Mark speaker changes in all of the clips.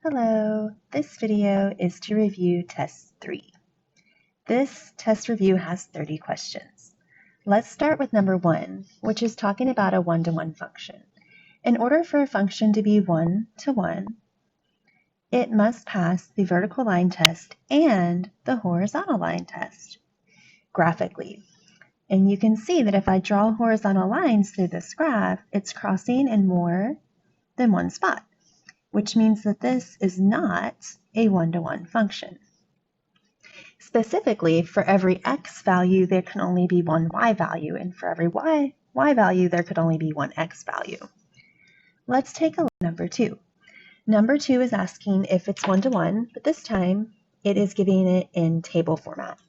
Speaker 1: Hello, this video is to review test 3. This test review has 30 questions. Let's start with number 1, which is talking about a one-to-one function. In order for a function to be one-to-one, it must pass the vertical line test and the horizontal line test graphically. And you can see that if I draw horizontal lines through this graph, it's crossing in more than one spot, which means that this is not a one-to-one function. Specifically, for every x value, there can only be one y value, and for every y value, there could only be one x value. Let's take a look at number 2. Number 2 is asking if it's one-to-one, but this time it is giving it in table format.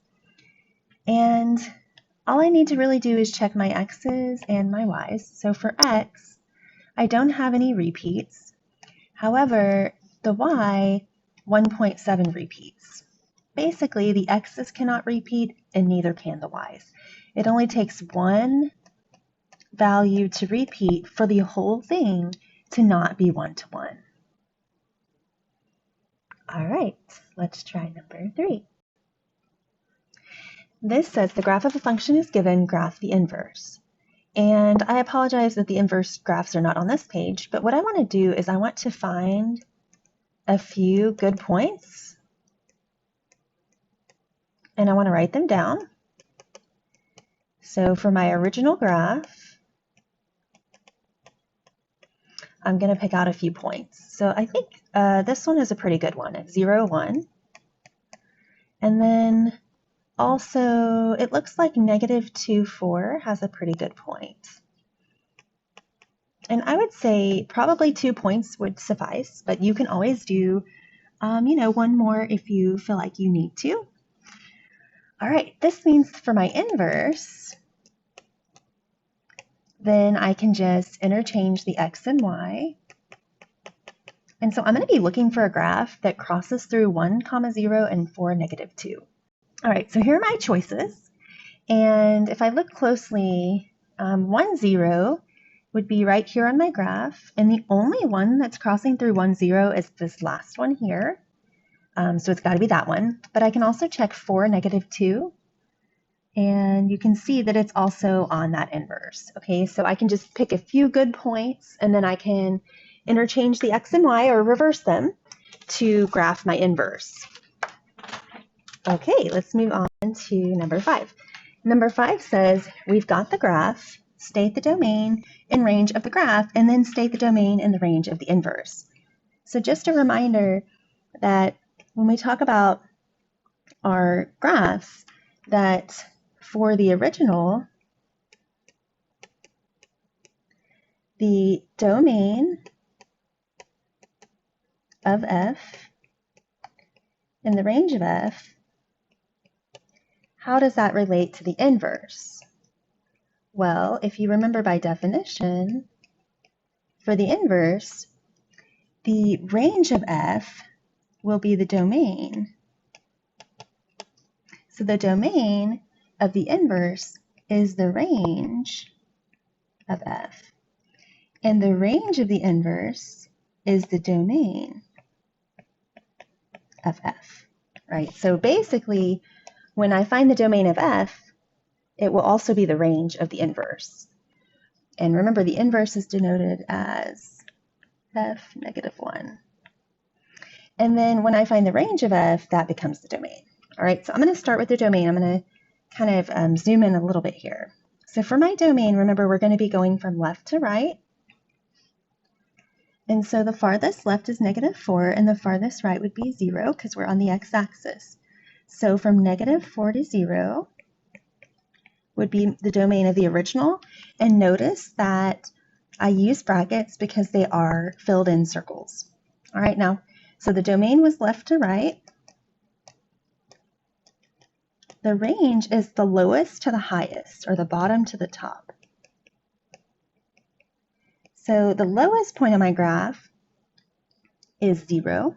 Speaker 1: And all I need to really do is check my x's and my y's. So for x, I don't have any repeats. However, the y, 1.7 repeats. Basically, the x's cannot repeat and neither can the y's. It only takes one value to repeat for the whole thing to not be one-to-one. All right, let's try number 3. This says the graph of a function is given, graph the inverse. And I apologize that the inverse graphs are not on this page, but what I want to do is I want to find a few good points, and I want to write them down. So for my original graph, I'm going to pick out a few points. So I think this one is a pretty good one at 0, 1. And then also, it looks like -2, 4 has a pretty good point. And I would say probably 2 points would suffice, but you can always do, one more if you feel like you need to. All right, this means for my inverse, then I can just interchange the x and y. And so I'm going to be looking for a graph that crosses through 1, 0 and 4, -2. All right, so here are my choices. And if I look closely, 1, 0 would be right here on my graph. And the only one that's crossing through 1, 0 is this last one here. So it's got to be that one. But I can also check 4, -2. And you can see that it's also on that inverse. Okay, so I can just pick a few good points and then I can interchange the x and y or reverse them to graph my inverse. Okay, let's move on to number 5. Number 5 says we've got the graph, state the domain and range of the graph, and then state the domain and the range of the inverse. So just a reminder that when we talk about our graphs, that for the original, the domain of f and the range of f, how does that relate to the inverse? Well, if you remember by definition, for the inverse, the range of f will be the domain. So the domain of the inverse is the range of f. And the range of the inverse is the domain of f, right? So basically, when I find the domain of f, it will also be the range of the inverse. And remember, the inverse is denoted as f -1. And then when I find the range of f, that becomes the domain. All right, so I'm going to start with the domain. I'm going to kind of zoom in a little bit here. So for my domain, remember, we're going to be going from left to right. And so the farthest left is -4, and the farthest right would be 0 because we're on the x-axis. So from -4 to 0 would be the domain of the original. And notice that I use brackets because they are filled in circles. All right, now, so the domain was left to right. The range is the lowest to the highest, or the bottom to the top. So the lowest point on my graph is 0,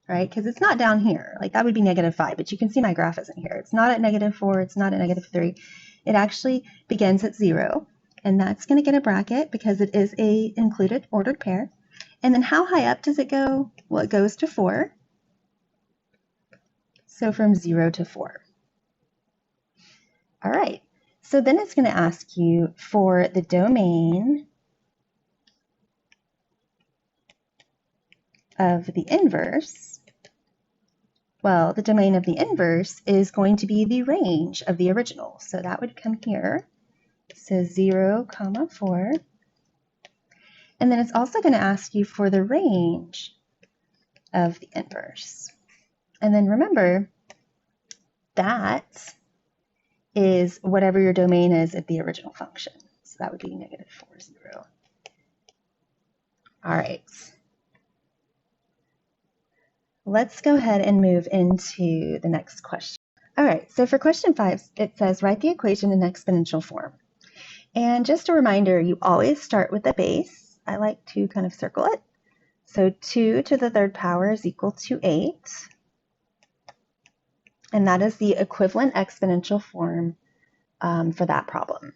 Speaker 1: right? Because it's not down here. Like that would be -5, but you can see my graph isn't here. It's not at -4, it's not at -3. It actually begins at 0, and that's going to get a bracket because it is a included ordered pair. And then how high up does it go? Well, it goes to 4. So from 0 to 4. All right. So then it's going to ask you for the domain of the inverse. Well, the domain of the inverse is going to be the range of the original. So that would come here. So 0, 4. And then it's also going to ask you for the range of the inverse. And then remember, that is whatever your domain is at the original function. So that would be -4, 0. All right. Let's go ahead and move into the next question. All right, so for question 5, it says write the equation in exponential form. And just a reminder, you always start with the base. I like to kind of circle it. So 2 to the 3rd power is equal to 8. And that is the equivalent exponential form for that problem.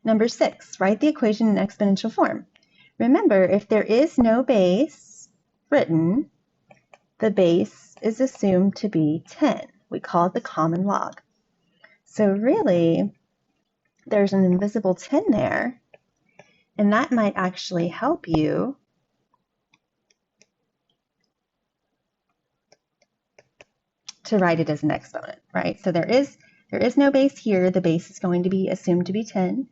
Speaker 1: Number 6, write the equation in exponential form. Remember, if there is no base written, the base is assumed to be 10. We call it the common log. So really, there's an invisible 10 there, and that might actually help you to write it as an exponent, right? So there is no base here. The base is going to be assumed to be 10.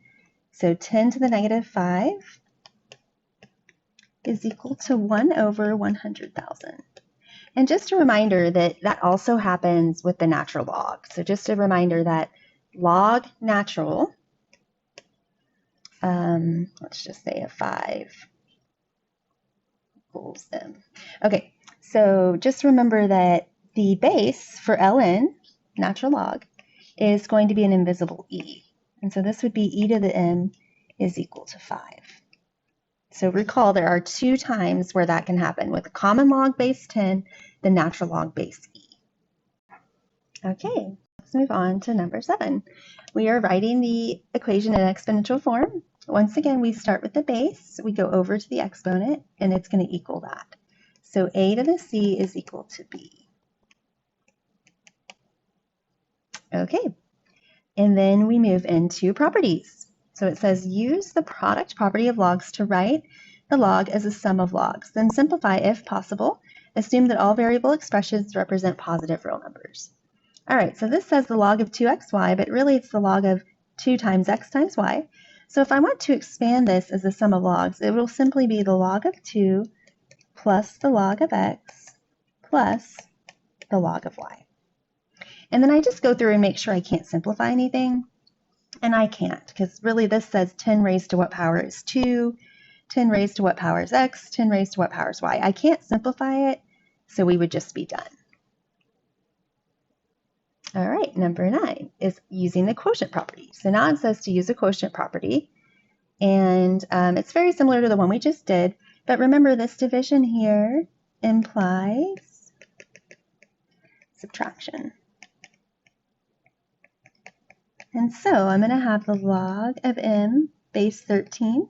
Speaker 1: So 10 to the -5 is equal to 1 over 100,000. And just a reminder that that also happens with the natural log. So just a reminder that log natural, let's just say a 5 equals m. Okay, so just remember that the base for ln, natural log, is going to be an invisible e. And so this would be e to the m is equal to 5. So recall there are 2 times where that can happen, with the common log base 10, the natural log base e. Okay, let's move on to number 7. We are writing the equation in exponential form. Once again, we start with the base, we go over to the exponent, and it's going to equal that. So a to the c is equal to b. Okay, and then we move into properties. So it says use the product property of logs to write the log as a sum of logs. Then simplify if possible. Assume that all variable expressions represent positive real numbers. All right, so this says the log of 2xy, but really it's the log of 2 times x times y. So if I want to expand this as a sum of logs, it will simply be the log of 2 plus the log of x plus the log of y. And then I just go through and make sure I can't simplify anything. And I can't, because really this says 10 raised to what power is 2, 10 raised to what power is x, 10 raised to what power is y. I can't simplify it, so we would just be done. All right, number 9 is using the quotient property. So now it says to use a quotient property, and it's very similar to the one we just did, but remember this division here implies subtraction. And so I'm going to have the log of m base 13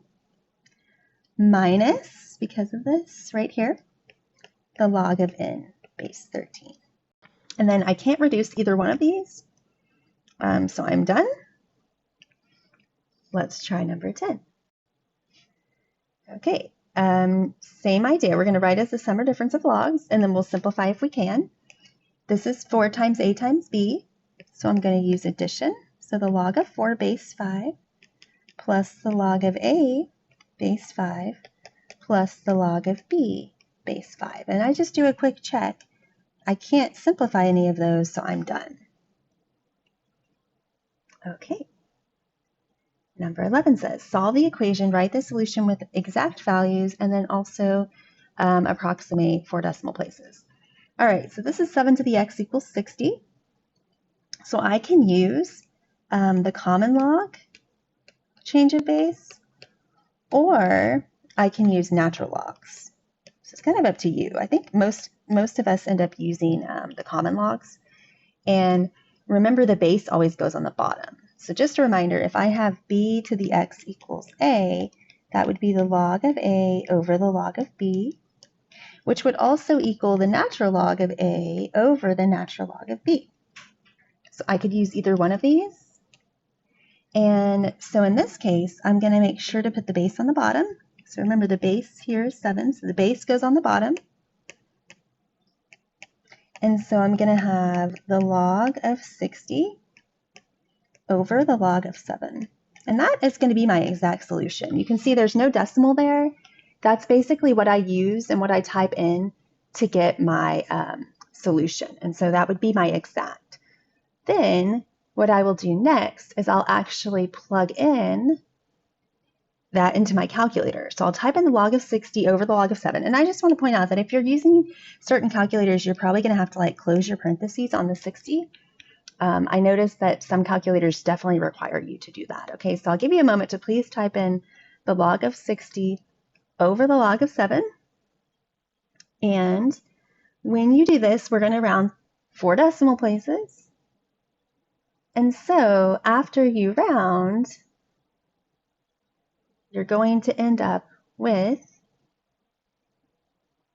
Speaker 1: minus, because of this right here, the log of n base 13. And then I can't reduce either one of these, so I'm done. Let's try number 10. Okay, same idea. We're going to write as the sum or difference of logs, and then we'll simplify if we can. This is 4 times a times b, so I'm going to use addition. So the log of 4 base 5 plus the log of a base 5 plus the log of b base 5. And I just do a quick check. I can't simplify any of those, so I'm done. Okay. Number 11 says, solve the equation, write the solution with exact values, and then also approximate 4 decimal places. All right, so this is 7 to the x equals 60. So I can use the common log change of base, or I can use natural logs. So it's kind of up to you. I think most of us end up using the common logs. And remember, the base always goes on the bottom. So just a reminder, if I have b to the x equals a, That would be the log of A over the log of B, which would also equal the natural log of A over the natural log of B. So I could use either one of these. And so in this case, I'm going to make sure to put the base on the bottom. So remember, the base here is 7, so the base goes on the bottom. And so I'm going to have the log of 60 over the log of 7. And that is going to be my exact solution. You can see there's no decimal there. That's basically what I use and what I type in to get my solution. And so that would be my exact. Then what I will do next is I'll actually plug in that into my calculator. So I'll type in the log of 60 over the log of 7. And I just want to point out that if you're using certain calculators, you're probably going to have to like close your parentheses on the 60. I noticed that some calculators definitely require you to do that. Okay, so I'll give you a moment to please type in the log of 60 over the log of 7. And when you do this, we're going to round 4 decimal places. And so after you round, you're going to end up with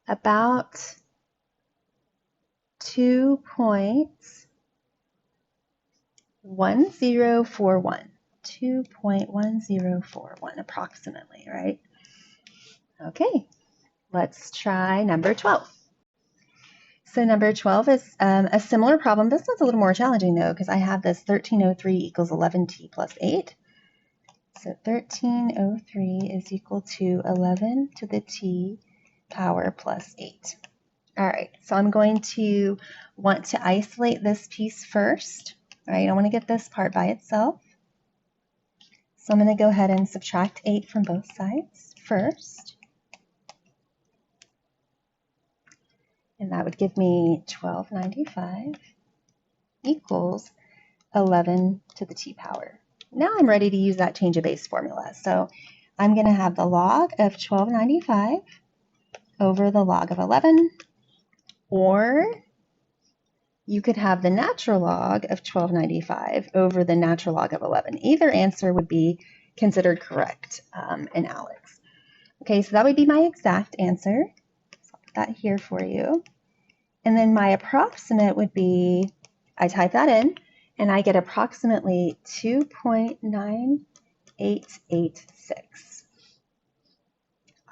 Speaker 1: about 2.1041. 2.1041 approximately, right? Okay, let's try number 12. So number 12 is a similar problem. This one's a little more challenging though, because I have this 1303 equals 11t plus 8. So 1303 is equal to 11 to the t power plus 8. All right, so I'm going to want to isolate this piece first. All right, I want to get this part by itself. So I'm going to go ahead and subtract 8 from both sides first. And that would give me 1295 equals 11 to the t power. Now I'm ready to use that change of base formula. So I'm going to have the log of 1295 over the log of 11, or you could have the natural log of 1295 over the natural log of 11. Either answer would be considered correct in ALEKS. Okay, so that would be my exact answer. So I'll put that here for you. And then my approximate would be, I type that in, and I get approximately 2.9886.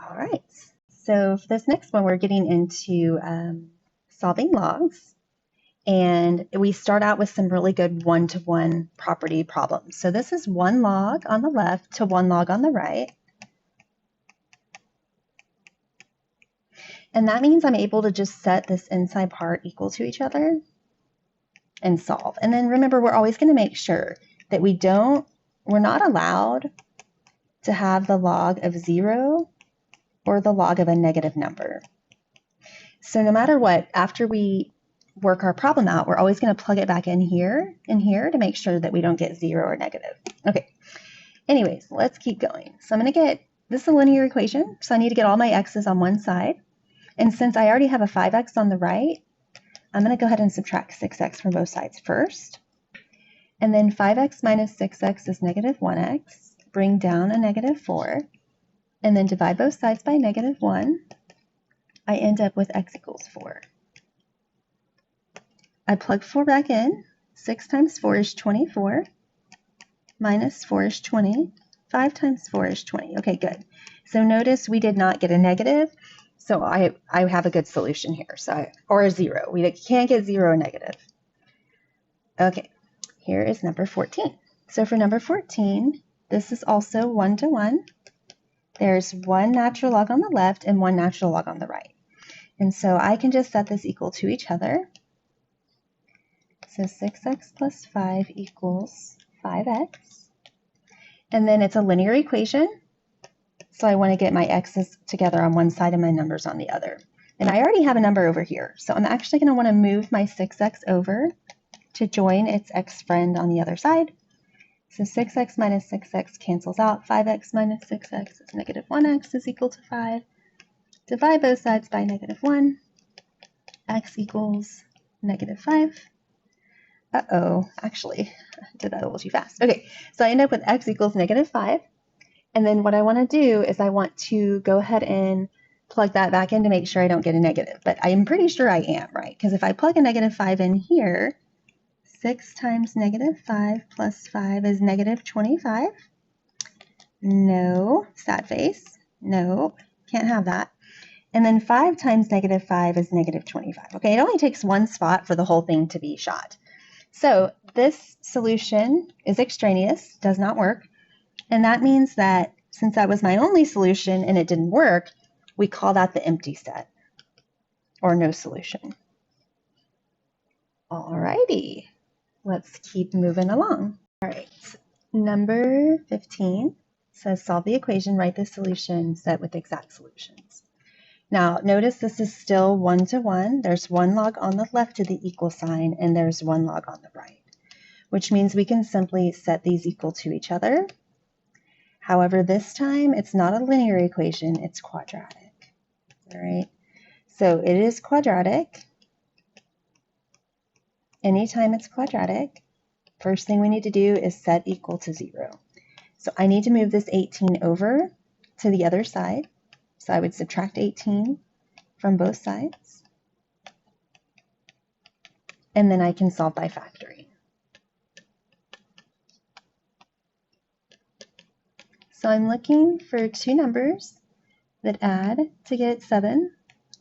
Speaker 1: All right, so for this next one, we're getting into solving logs. And we start out with some really good one-to-one property problems. So this is 1 log on the left to 1 log on the right. And that means I'm able to just set this inside part equal to each other and solve. And then remember, we're always going to make sure that we're not allowed to have the log of 0 or the log of a negative number. So no matter what, after we work our problem out, we're always going to plug it back in here and here to make sure that we don't get 0 or negative. Okay, anyways, let's keep going. So I'm going to get, this is a linear equation, so I need to get all my x's on one side. And since I already have a 5x on the right, I'm going to go ahead and subtract 6x from both sides first. And then 5x minus 6x is negative 1x. Bring down a negative 4. And then divide both sides by negative 1. I end up with x equals 4. I plug 4 back in. 6 times 4 is 24. Minus 4 is 20. 5 times 4 is 20. Okay, good. So notice we did not get a negative. So I have a good solution here, or a 0. We can't get 0 or negative. Okay, here is number 14. So for number 14, this is also 1-to-1. There's 1 natural log on the left and 1 natural log on the right. And so I can just set this equal to each other. So 6x plus 5 equals 5x. And then it's a linear equation. So I want to get my x's together on one side and my numbers on the other. And I already have a number over here. So I'm actually going to want to move my 6x over to join its x friend on the other side. So 6x minus 6x cancels out. 5x minus 6x is negative 1x is equal to 5. Divide both sides by negative 1. X equals negative 5. Uh-oh, actually, I did that a little too fast. Okay, so I end up with x equals negative 5. And then what I want to do is I want to go ahead and plug that back in to make sure I don't get a negative. But I'm pretty sure I am, right? Because if I plug a -5 in here, 6 times -5 plus 5 is -25. No, sad face. No, can't have that. And then 5 times -5 is -25. Okay, it only takes one spot for the whole thing to be shot. So this solution is extraneous, does not work. And that means that since that was my only solution and it didn't work, we call that the empty set or no solution. Alrighty, let's keep moving along. All right, number 15 says solve the equation, write the solution set with exact solutions. Now, notice this is still 1 to 1. There's 1 log on the left of the equal sign, and there's 1 log on the right, which means we can simply set these equal to each other. However, this time it's not a linear equation, it's quadratic. All right, so it is quadratic. Anytime it's quadratic, first thing we need to do is set equal to 0. So I need to move this 18 over to the other side. So I would subtract 18 from both sides. And then I can solve by factoring. So I'm looking for two numbers that add to get 7,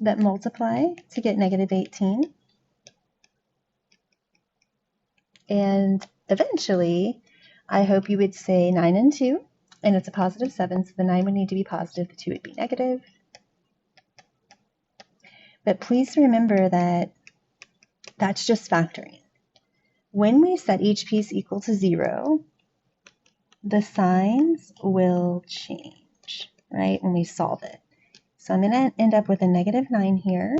Speaker 1: that multiply to get -18. And eventually, I hope you would say 9 and 2. And it's a positive 7, so the 9 would need to be positive, the 2 would be negative. But please remember that that's just factoring. When we set each piece equal to 0, the signs will change, right, when we solve it. So I'm going to end up with a -9 here.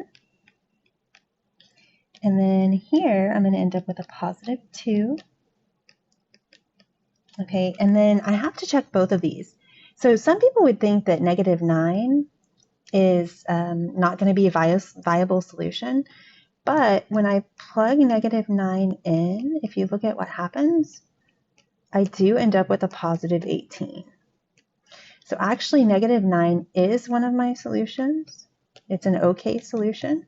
Speaker 1: And then here, I'm going to end up with a positive 2. Okay, and then I have to check both of these. So some people would think that -9 is not going to be a viable solution, but when I plug -9 in, if you look at what happens, I do end up with a positive 18. So actually -9 is one of my solutions. It's an okay solution.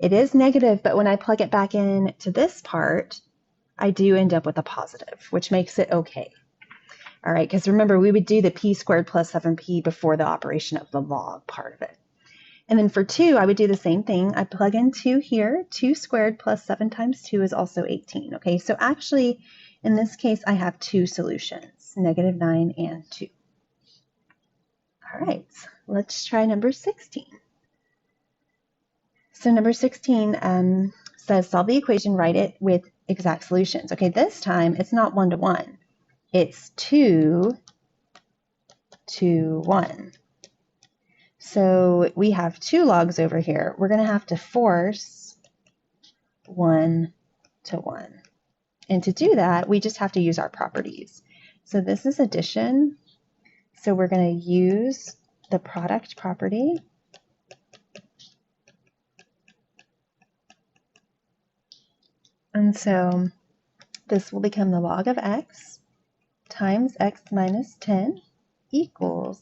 Speaker 1: It is negative, but when I plug it back in to this part, I do end up with a positive, which makes it okay. All right, because remember, we would do the p squared plus 7p before the operation of the log part of it. And then for 2, I would do the same thing. I plug in 2 here. 2 squared plus 7 times 2 is also 18. Okay, so actually, in this case, I have 2 solutions, -9 and 2. All right, let's try number 16. So number 16 says solve the equation, write it with exact solutions. Okay, this time it's not 1 to 1. It's 2 to 1. So we have 2 logs over here. We're going to have to force 1 to 1. And to do that, we just have to use our properties. So this is addition. So we're going to use the product property. And so this will become the log of x times x minus 10 equals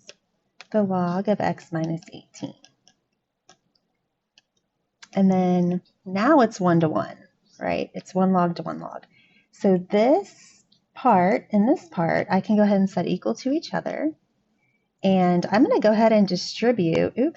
Speaker 1: the log of x minus 18. And then now it's 1 to 1, right? It's 1 log to 1 log. So this part and this part, I can go ahead and set equal to each other. And I'm going to go ahead and distribute, I'm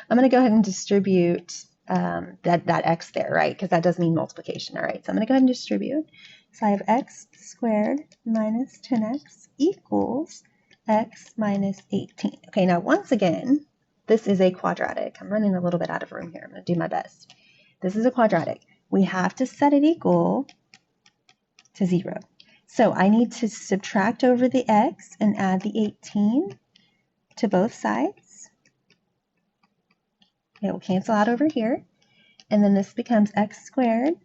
Speaker 1: going to go ahead and distribute that x there, right? Because that does mean multiplication, all right? So I'm going to go ahead and distribute. So I have x squared minus 10x equals x minus 18. Okay, now once again, this is a quadratic. I'm running a little bit out of room here. I'm going to do my best. This is a quadratic. We have to set it equal to 0. So I need to subtract over the x and add the 18 to both sides. It will cancel out over here. And then this becomes x squared.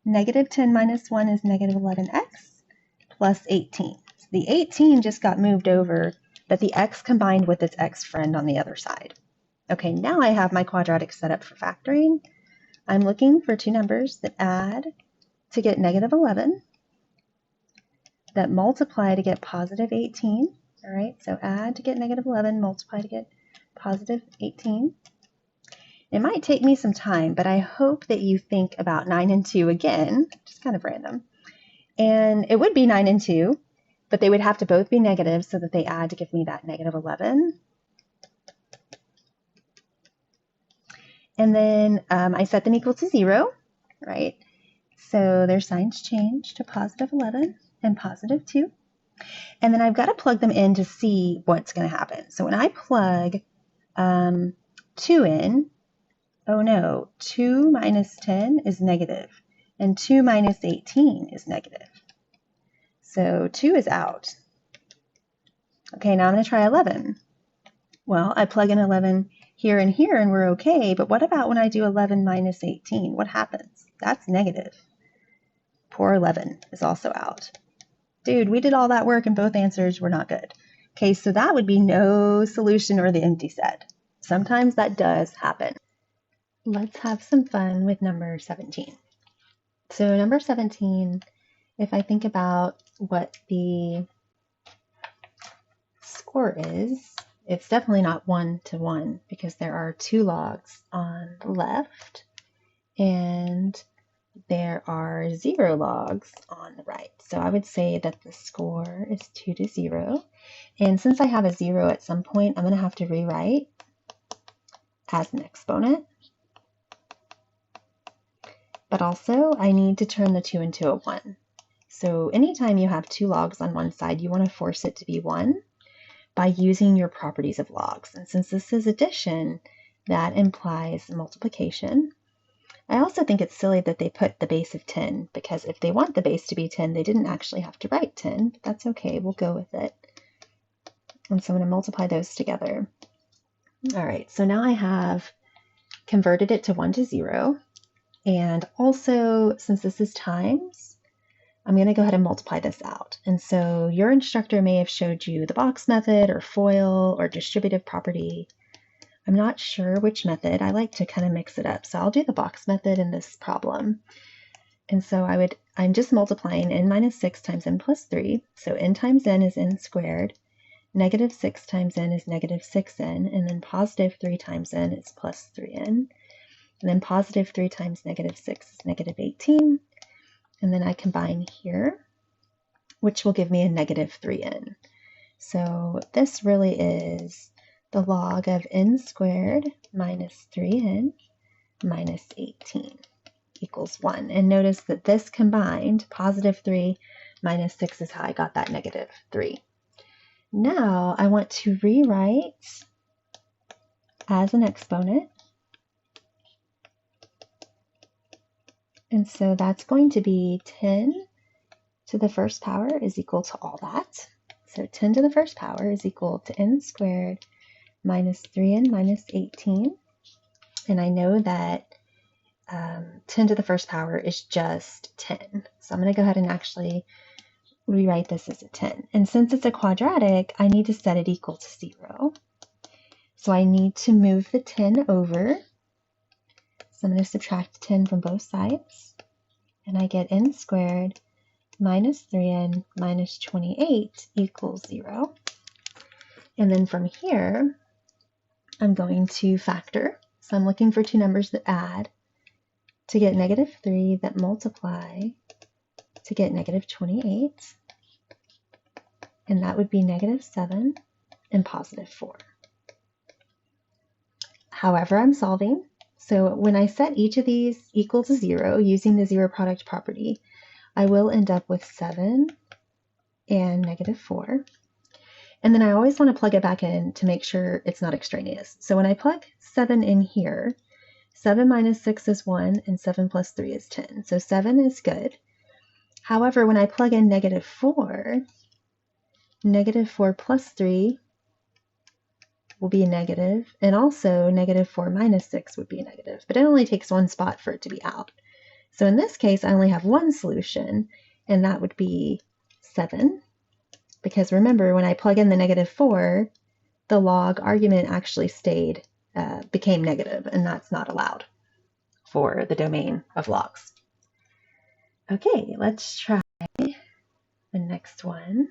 Speaker 1: -10 minus 1 is -11x plus 18. So the 18 just got moved over, but the x combined with its x friend on the other side. Okay, now I have my quadratic set up for factoring. I'm looking for two numbers that add to get -11. that multiply to get positive 18. All right, so add to get negative 11, multiply to get positive 18. It might take me some time, but I hope that you think about 9 and 2 again, just kind of random. And it would be 9 and 2, but they would have to both be negative so that they add to give me that negative 11. And then I set them equal to 0, right? So their signs change to positive 11 and positive 2. And then I've got to plug them in to see what's going to happen. So when I plug 2 in, oh no, 2 minus 10 is negative, and 2 minus 18 is negative. So 2 is out. Okay, now I'm going to try 11. Well, I plug in 11 here and here, and we're okay, but what about when I do 11 minus 18? What happens? That's negative. Poor 11 is also out. Dude, we did all that work and both answers were not good. Okay, so that would be no solution or the empty set. Sometimes that does happen. Let's have some fun with number 17. So number 17, if I think about what the score is, it's definitely not 1 to 1 because there are 2 logs on the left and there are 0 logs on the right. So I would say that the score is 2 to 0. And since I have a 0 at some point, I'm going to have to rewrite as an exponent. But also, I need to turn the 2 into a 1. So anytime you have 2 logs on one side, you want to force it to be 1 by using your properties of logs. And since this is addition, that implies multiplication. I also think it's silly that they put the base of 10, because if they want the base to be 10, they didn't actually have to write 10. But that's okay, we'll go with it. And so I'm going to multiply those together. All right, so now I have converted it to 1 to 0. And also, since this is times, I'm going to go ahead and multiply this out. And so your instructor may have showed you the box method or FOIL or distributive property. I'm not sure which method. I like to kind of mix it up. So I'll do the box method in this problem. And so I'm just multiplying n minus 6 times n plus 3. So n times n is n squared. Negative 6 times n is negative 6n. And then positive 3 times n is plus 3n. And then positive 3 times negative 6 is negative 18. And then I combine here, which will give me a negative 3n. So this really is the log of n squared minus 3n minus 18 equals 1. And notice that this combined, positive 3 minus 6 is how I got that negative 3. Now I want to rewrite as an exponent. And so that's going to be 10 to the first power is equal to all that. So 10 to the first power is equal to n squared minus 3n minus 18. And I know that 10 to the first power is just 10. So I'm going to go ahead and actually rewrite this as a 10. And since it's a quadratic, I need to set it equal to 0. So I need to move the 10 over. So I'm going to subtract 10 from both sides, and I get n squared minus 3n minus 28 equals 0. And then from here, I'm going to factor. So I'm looking for 2 numbers that add to get negative 3 that multiply to get negative 28. And that would be negative 7 and positive 4. However, I'm solving. So when I set each of these equal to 0 using the zero product property, I will end up with 7 and negative 4. And then I always want to plug it back in to make sure it's not extraneous. So when I plug 7 in here, 7 minus 6 is 1 and 7 plus 3 is 10. So 7 is good. However, when I plug in negative 4 plus 3 will be a negative, and also negative 4 minus 6 would be a negative, but it only takes one spot for it to be out. So in this case, I only have one solution, and that would be 7, because remember, when I plug in the negative 4, the log argument actually became negative, and that's not allowed for the domain of logs. Okay, let's try the next one.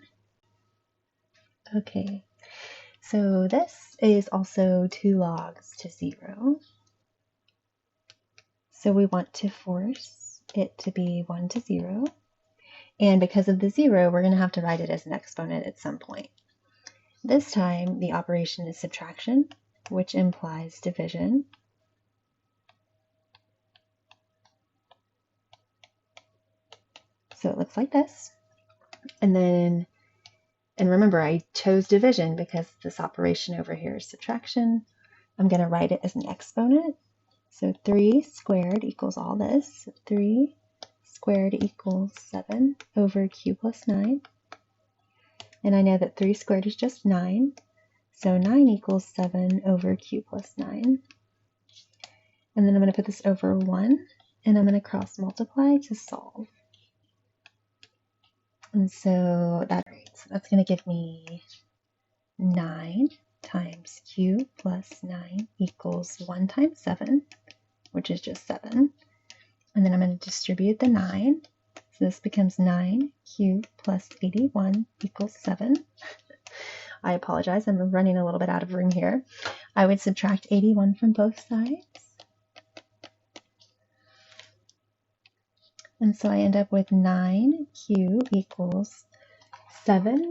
Speaker 1: Okay, so this is also 2 logs to 0. So we want to force it to be 1 to 0. And because of the 0, we're going to have to write it as an exponent at some point. This time, the operation is subtraction, which implies division. So it looks like this. And remember, I chose division because this operation over here is subtraction. I'm going to write it as an exponent. So 3 squared equals all this. So 3 squared equals 7 over q plus 9. And I know that 3 squared is just 9. So 9 equals 7 over q plus 9. And then I'm going to put this over 1, and I'm going to cross multiply to solve. And so that's going to give me 9 times q plus 9 equals 1 times 7, which is just 7. And then I'm going to distribute the 9. So this becomes 9q plus 81 equals 7. I apologize, I'm running a little bit out of room here. I would subtract 81 from both sides. And so I end up with 9q equals 7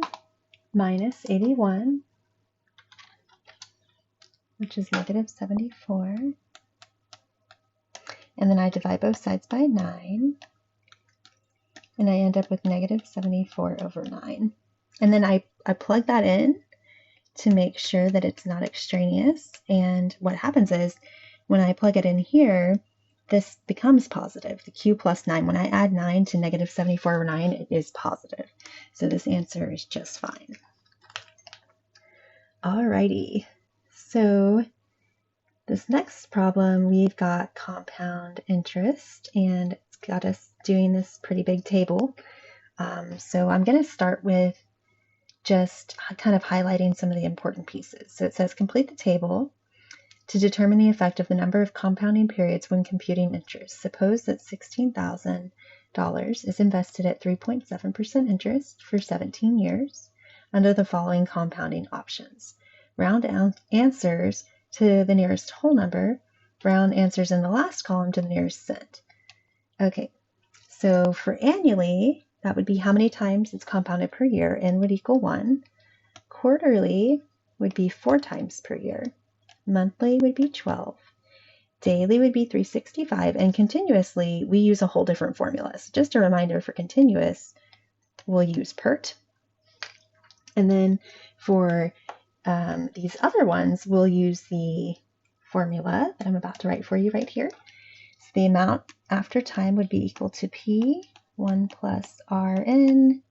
Speaker 1: minus 81, which is negative 74. And then I divide both sides by 9. And I end up with negative 74 over 9. And then I plug that in to make sure that it's not extraneous. And what happens is when I plug it in here, this becomes positive, the q plus 9. When I add 9 to negative 74 over 9, it is positive. So this answer is just fine. Alrighty, so this next problem, we've got compound interest, and it's got us doing this pretty big table. So I'm going to start with just kind of highlighting some of the important pieces. So it says complete the table to determine the effect of the number of compounding periods when computing interest. Suppose that $16,000 is invested at 3.7% interest for 17 years under the following compounding options. Round answers to the nearest whole number, round answers in the last column to the nearest cent. Okay, so for annually, that would be how many times it's compounded per year. N would equal 1. Quarterly would be 4 times per year. Monthly would be 12. Daily would be 365. And continuously, we use a whole different formula. So just a reminder, for continuous, we'll use PERT. And then for these other ones, we'll use the formula that I'm about to write for you right here. So the amount after time would be equal to P1 plus Rn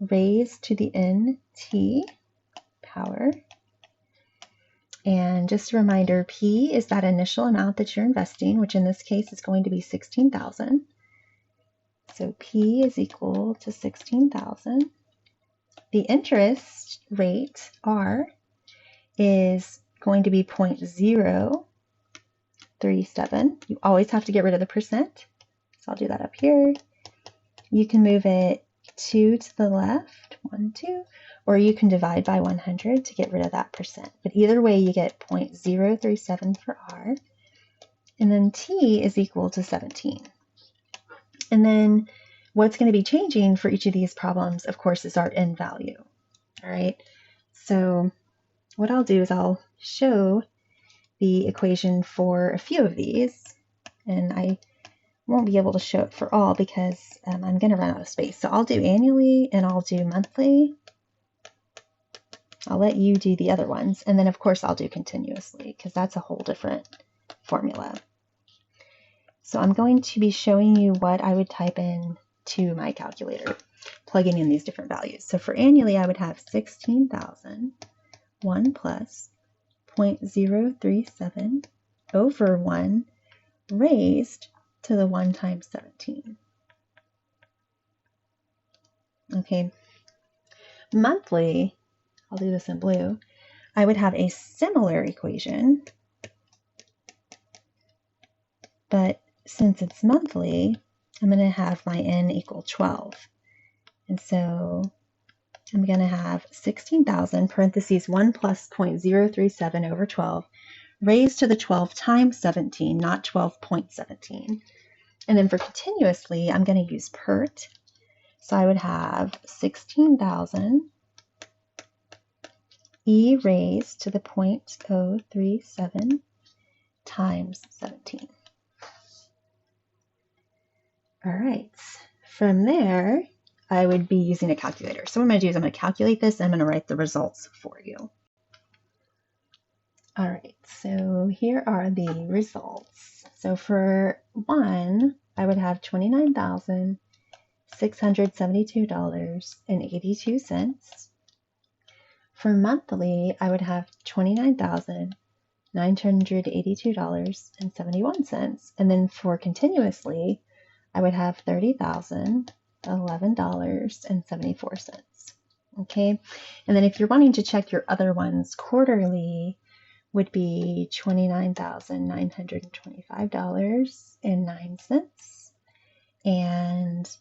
Speaker 1: raised to the nt power. And just a reminder, P is that initial amount that you're investing, which in this case is going to be 16,000. So P is equal to 16,000. The interest rate, R, is going to be 0.037. You always have to get rid of the percent. So I'll do that up here. You can move it 2 to the left, 1, 2, or you can divide by 100 to get rid of that percent. But either way, you get 0.037 for R. And then T is equal to 17. And then what's going to be changing for each of these problems, of course, is our N value. All right. So what I'll do is I'll show the equation for a few of these, and I won't be able to show it for all because I'm going to run out of space. So I'll do annually and I'll do monthly. I'll let you do the other ones. And then of course I'll do continuously because that's a whole different formula. So I'm going to be showing you what I would type in to my calculator, plugging in these different values. So for annually, I would have 16,000, 1 plus 0.037 over 1 raised to the 1 times 17. Okay, monthly, I'll do this in blue, I would have a similar equation, but since it's monthly, I'm going to have my N equal 12. And so I'm going to have 16,000 parentheses 1 plus 0.037 over 12 raised to the 12 times 17, not 12.17. And then for continuously, I'm going to use PERT. So I would have 16,000 e raised to the 0.037 times 17. All right, from there, I would be using a calculator. So what I'm going to do is I'm going to calculate this and I'm going to write the results for you. All right, so here are the results. So for 1, I would have $29,672.82. For monthly, I would have $29,982.71. And then for continuously, I would have $30,011.74. Okay, and then if you're wanting to check your other ones, quarterly would be $29,925.09, and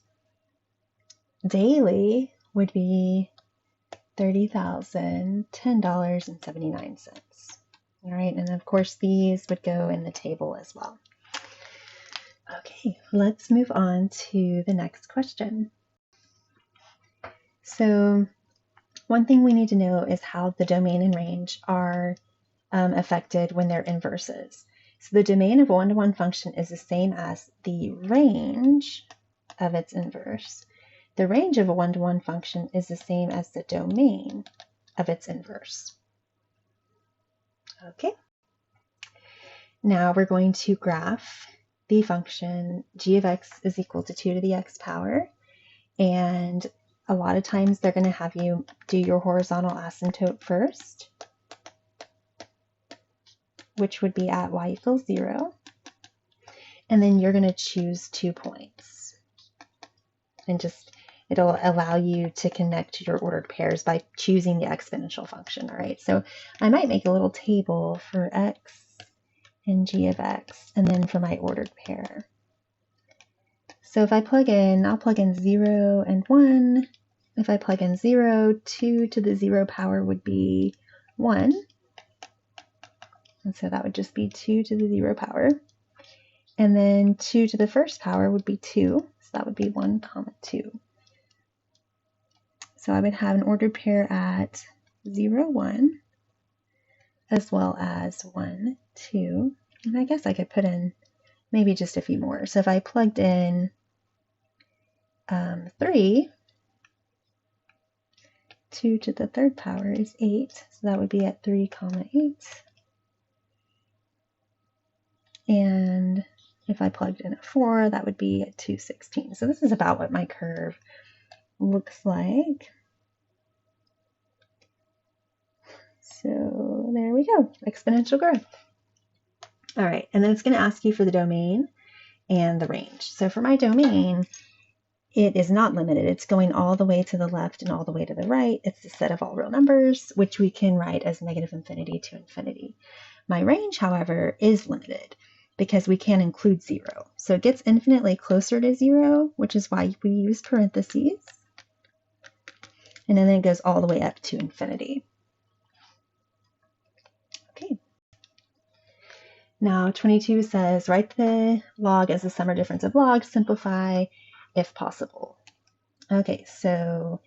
Speaker 1: daily would be $30,010.79. All right, and of course these would go in the table as well. Okay, let's move on to the next question. So one thing we need to know is how the domain and range are affected when they're inverses. So the domain of a one-to-one function is the same as the range of its inverse. The range of a one-to-one function is the same as the domain of its inverse. Okay. Now we're going to graph the function g of x is equal to 2 to the x power. And a lot of times they're going to have you do your horizontal asymptote first, which would be at y equals 0. And then you're going to choose 2 points. And it'll allow you to connect to your ordered pairs by choosing the exponential function. All right, so I might make a little table for x and g of x, and then for my ordered pair. So if I plug in, I'll plug in 0 and 1. If I plug in 0, 2 to the 0 power would be 1. And so that would just be 2 to the 0 power. And then 2 to the first power would be 2. So that would be 1, 2. So I would have an ordered pair at 0, 1, as well as 1, 2. And I guess I could put in maybe just a few more. So if I plugged in 3, 2 to the third power is 8. So that would be at 3, 8. And if I plugged in a 4, that would be at 2, 16. So this is about what my curve looks like. So there we go, exponential growth. All right, and then it's going to ask you for the domain and the range. So for my domain, it is not limited. It's going all the way to the left and all the way to the right. It's the set of all real numbers, which we can write as negative infinity to infinity. My range, however, is limited because we can't include 0. So it gets infinitely closer to 0, which is why we use parentheses. And then it goes all the way up to infinity. Okay. Now 22 says, write the log as the sum or difference of logs, simplify if possible. Okay, so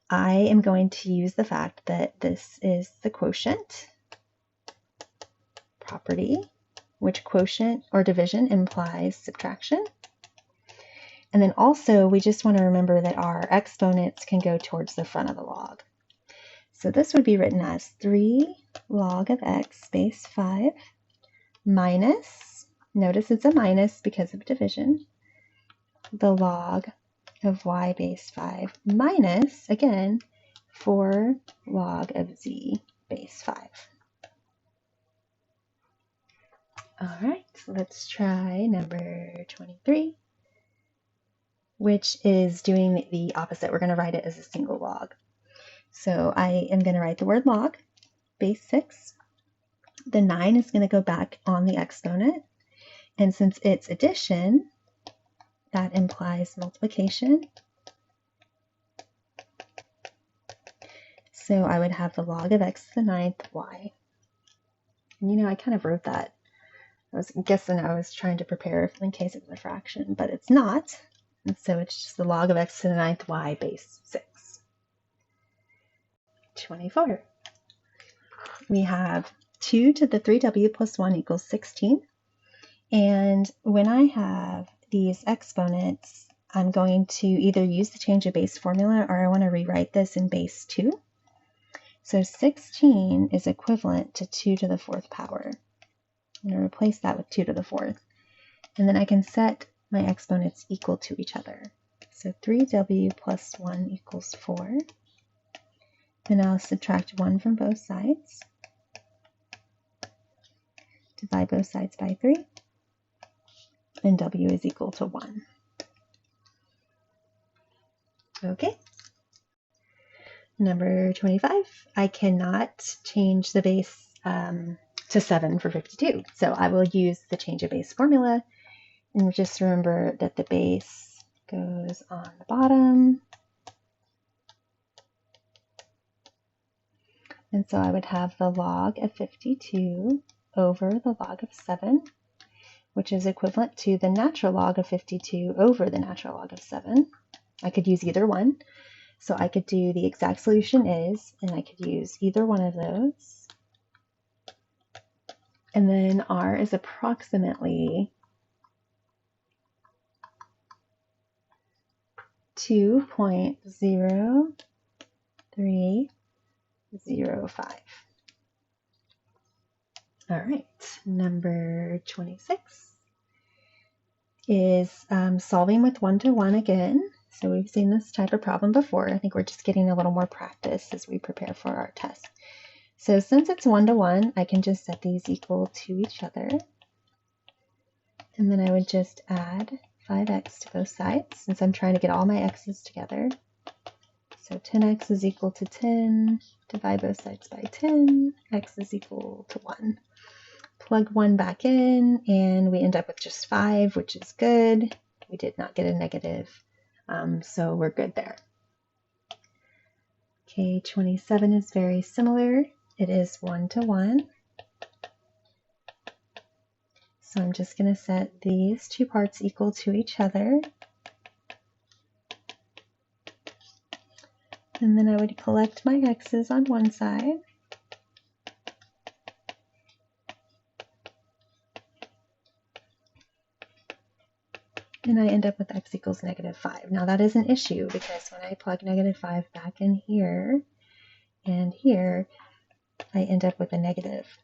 Speaker 1: I am going to use the fact that this is the quotient property, which quotient or division implies subtraction. And then also we just want to remember that our exponents can go towards the front of the log. So this would be written as 3 log of x base 5 minus, notice it's a minus because of division, the log of y base 5 minus, again, 4 log of z base 5. All right, let's try number 23, which is doing the opposite. We're going to write it as a single log. So I am going to write the word log, base 6. The 9 is going to go back on the exponent. And since it's addition, that implies multiplication. So I would have the log of x to the 9th y. And I kind of wrote that. I was guessing I was trying to prepare in case it was a fraction, but it's not. And so it's just the log of x to the 9th y base 6. 24. We have 2 to the 3w plus 1 equals 16. And when I have these exponents, I'm going to either use the change of base formula or I want to rewrite this in base 2. So 16 is equivalent to 2 to the 4th power. I'm going to replace that with 2 to the 4th. And then I can set my exponents equal to each other. So 3w plus 1 equals 4. Then I'll subtract 1 from both sides. Divide both sides by 3. And w is equal to 1. Okay. Number 25, I cannot change the base to 7 for 52. So I will use the change of base formula. And just remember that the base goes on the bottom. And so I would have the log of 52 over the log of 7, which is equivalent to the natural log of 52 over the natural log of 7. I could use either one. So I could do the exact solution is, and I could use either one of those. And then r is approximately 2.0305. All right, number 26 is solving with one-to-one again. So we've seen this type of problem before. I think we're just getting a little more practice as we prepare for our test. So since it's one-to-one, I can just set these equal to each other. And then I would just add 5x to both sides since I'm trying to get all my x's together. So 10x is equal to 10, divide both sides by 10, x is equal to 1. Plug 1 back in, and we end up with just 5, which is good. We did not get a negative, so we're good there. Okay, 27 is very similar. It is one-to-one. So I'm just going to set these two parts equal to each other. And then I would collect my x's on one side. And I end up with x equals -5. Now that is an issue because when I plug -5 back in here and here, I end up with a negative.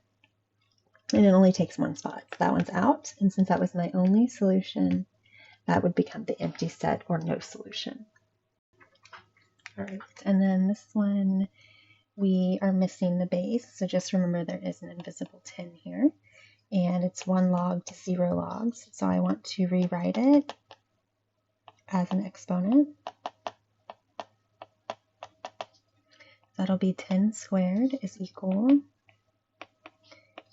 Speaker 1: And it only takes one spot. So that one's out. And since that was my only solution, that would become the empty set or no solution. All right, and then this one, we are missing the base. So just remember there is an invisible 10 here. And it's 1 log to 0 logs. So I want to rewrite it as an exponent. That'll be 10 squared is equal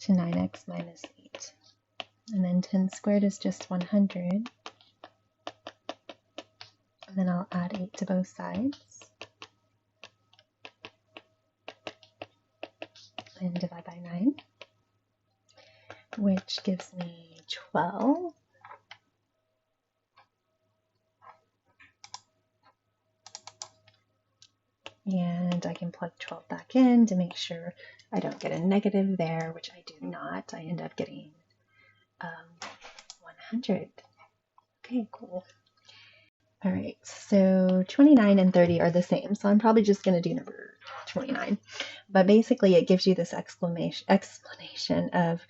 Speaker 1: to 9x minus 8. And then 10 squared is just 100. And then I'll add 8 to both sides. And divide by 9. Which gives me 12. And I can plug 12 back in to make sure I don't get a negative there, which I do not. I end up getting 100. Okay, cool. All right, so 29 and 30 are the same, so I'm probably just going to do number 29. But basically, it gives you this explanation of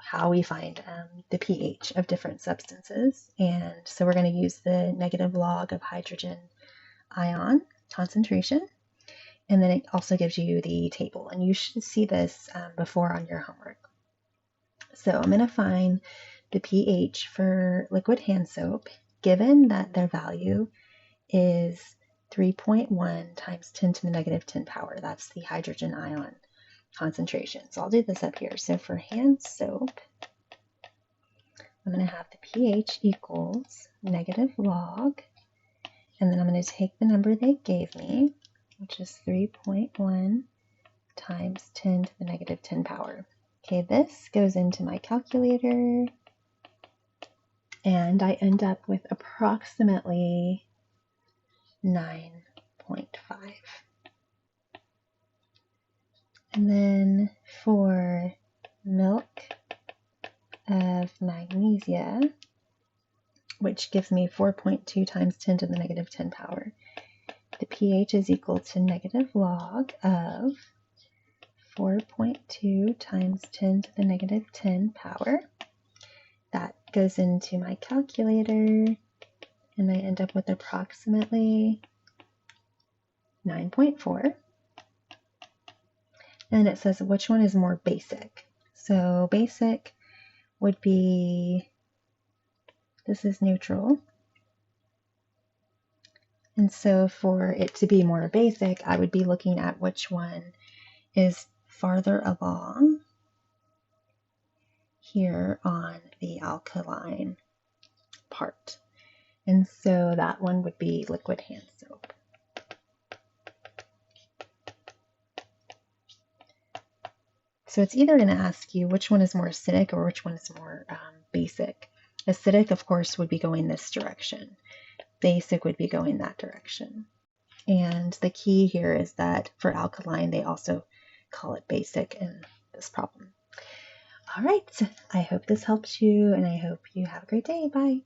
Speaker 1: how we find the pH of different substances. And so we're going to use the negative log of hydrogen ion concentration. And then it also gives you the table. And you should see this before on your homework. So I'm going to find the pH for liquid hand soap, given that their value is 3.1 times 10 to the negative 10 power. That's the hydrogen ion concentration. So I'll do this up here. So for hand soap, I'm going to have the pH equals negative log, and then I'm going to take the number they gave me, which is 3.1 times 10 to the negative 10 power. Okay, this goes into my calculator, and I end up with approximately 9.5. And then for milk of magnesia, which gives me 4.2 times 10 to the negative 10 power, the pH is equal to negative log of 4.2 times 10 to the negative 10 power. That goes into my calculator, and I end up with approximately 9.4. And it says which one is more basic. So basic would be, this is neutral. And so for it to be more basic, I would be looking at which one is farther along here on the alkaline part. And so that one would be liquid hand soap. So it's either going to ask you which one is more acidic or which one is more basic. Acidic, of course, would be going this direction. Basic would be going that direction. And the key here is that for alkaline, they also call it basic in this problem. All right, I hope this helps you, and I hope you have a great day. Bye.